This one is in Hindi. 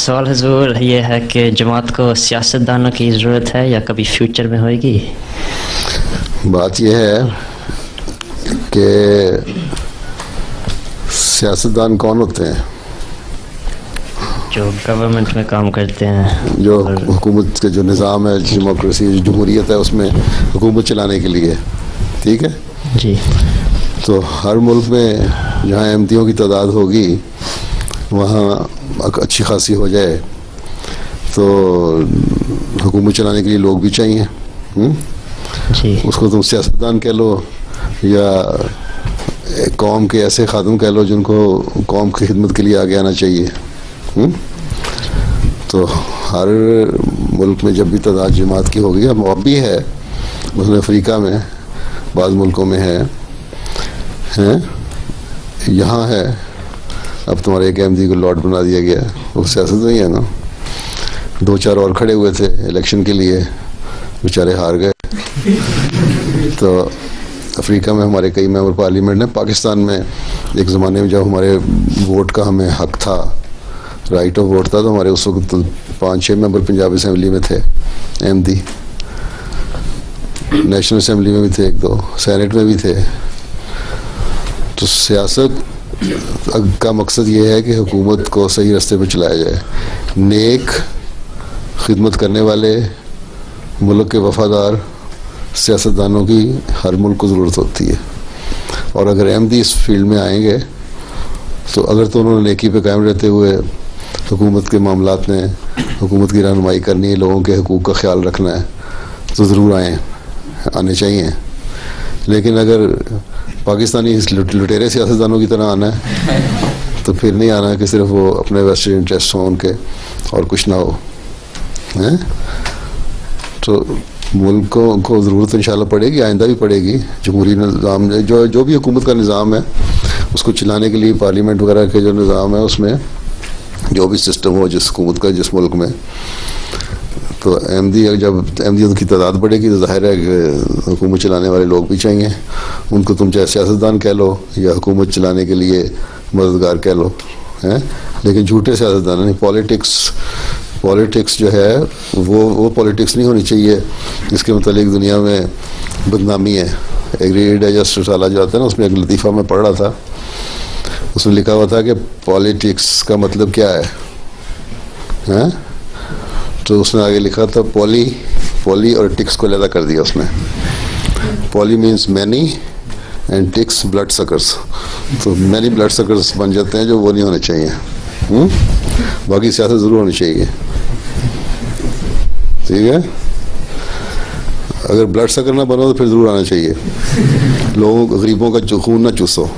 सवाल हुजूर ये है कि जमात को सियासतदानों की ज़रूरत है या कभी फ्यूचर में होएगी? बात यह है कि सियासतदान कौन होते हैं? जो गवर्नमेंट में काम करते हैं, जो हुकूमत के जो निज़ाम है, डेमोक्रेसी, जमहूरियत है, उसमें हुकूमत चलाने के लिए। ठीक है जी। तो हर मुल्क में जहाँ अहमदियों की तादाद होगी वहाँ अच्छी खासी हो जाए तो हुकूमत चलाने के लिए लोग भी चाहिए। जी। उसको तुम सियासतदान कह लो या कौम के ऐसे खादम कह लो जिनको कौम की खिदमत के लिए आगे आना चाहिए। तो हर मुल्क में जब भी तादाद जमात की होगी, अब भी है, मसलन अफ्रीका में बाज़ मुल्कों में है, यहाँ है। अब तुम्हारे एक अहमदी को लॉर्ड बना दिया गया, वो सियासत नहीं है ना। 2-4 और खड़े हुए थे इलेक्शन के लिए, बेचारे हार गए। तो अफ्रीका में हमारे कई मेंबर पार्लियामेंट हैं। पाकिस्तान में एक ज़माने में जब हमारे वोट का हमें हक था, राइट ऑफ वोट था, तो हमारे उस वक्त 5-6 मेंबर पंजाब असम्बली में थे अहमदी, नेशनल असम्बली में भी थे, 1-2 सेनेट में भी थे। तो सियासत का मकसद ये है कि हुकूमत को सही रास्ते पर चलाया जाए। नेक खिदमत करने वाले मुल्क के वफादार सियासतदानों की हर मुल्क को ज़रूरत होती है। और अगर अहमदी इस फील्ड में आएंगे तो अगर तो उन्होंने नेकी पे कायम रहते हुए हुकूमत के मामलात में हुकूमत की रहनुमाई करनी है, लोगों के हकूक़ का ख्याल रखना है, तो ज़रूर आने चाहिए। लेकिन अगर पाकिस्तानी लुटेरे सियासतदानों की तरह आना है तो फिर नहीं आना है कि सिर्फ वो अपने वेस्टेड इंटरेस्ट हों उनके और कुछ ना हो। हैं तो मुल्कों को ज़रूरत इंशाल्लाह पड़ेगी, आइंदा भी पड़ेगी। जमहूरी निज़ाम जो भी हुकूमत का निज़ाम है उसको चलाने के लिए पार्लियामेंट वगैरह के जो निज़ाम है उसमें जो भी सिस्टम हो जिस हुकूमत का जिस मुल्क में, तो जब अहमदियों की तादाद बढ़ेगी तो जाहिर है कि हुकूमत चलाने वाले लोग भी चाहिए। उनको तुम चाहे सियासतदान कह लो या हुकूमत चलाने के लिए मददगार कह लो, हैं, लेकिन झूठे सियासतदान नहीं। पॉलिटिक्स जो है वो पॉलिटिक्स नहीं होनी चाहिए जिसके मतलब दुनिया में बदनामी है। एक रीड डाइजेस्ट रसाला जो आता है ना, उसमें एक लतीफ़ा में पढ़ रहा था, उसमें लिखा हुआ था कि पॉलिटिक्स का मतलब क्या है, हैं? तो उसने आगे लिखा था पॉली और टिक्स को अलग कर दिया उसने। Poly means many and ticks blood suckers. तो मैनी ब्लड सकर्स बन जाते हैं जो वो नहीं होने चाहिए। बाकी सियासत ज़रूर होनी चाहिए। ठीक है, अगर ब्लड सकर ना बनो तो फिर ज़रूर आना चाहिए। लोगों गरीबों का खून ना चूसो।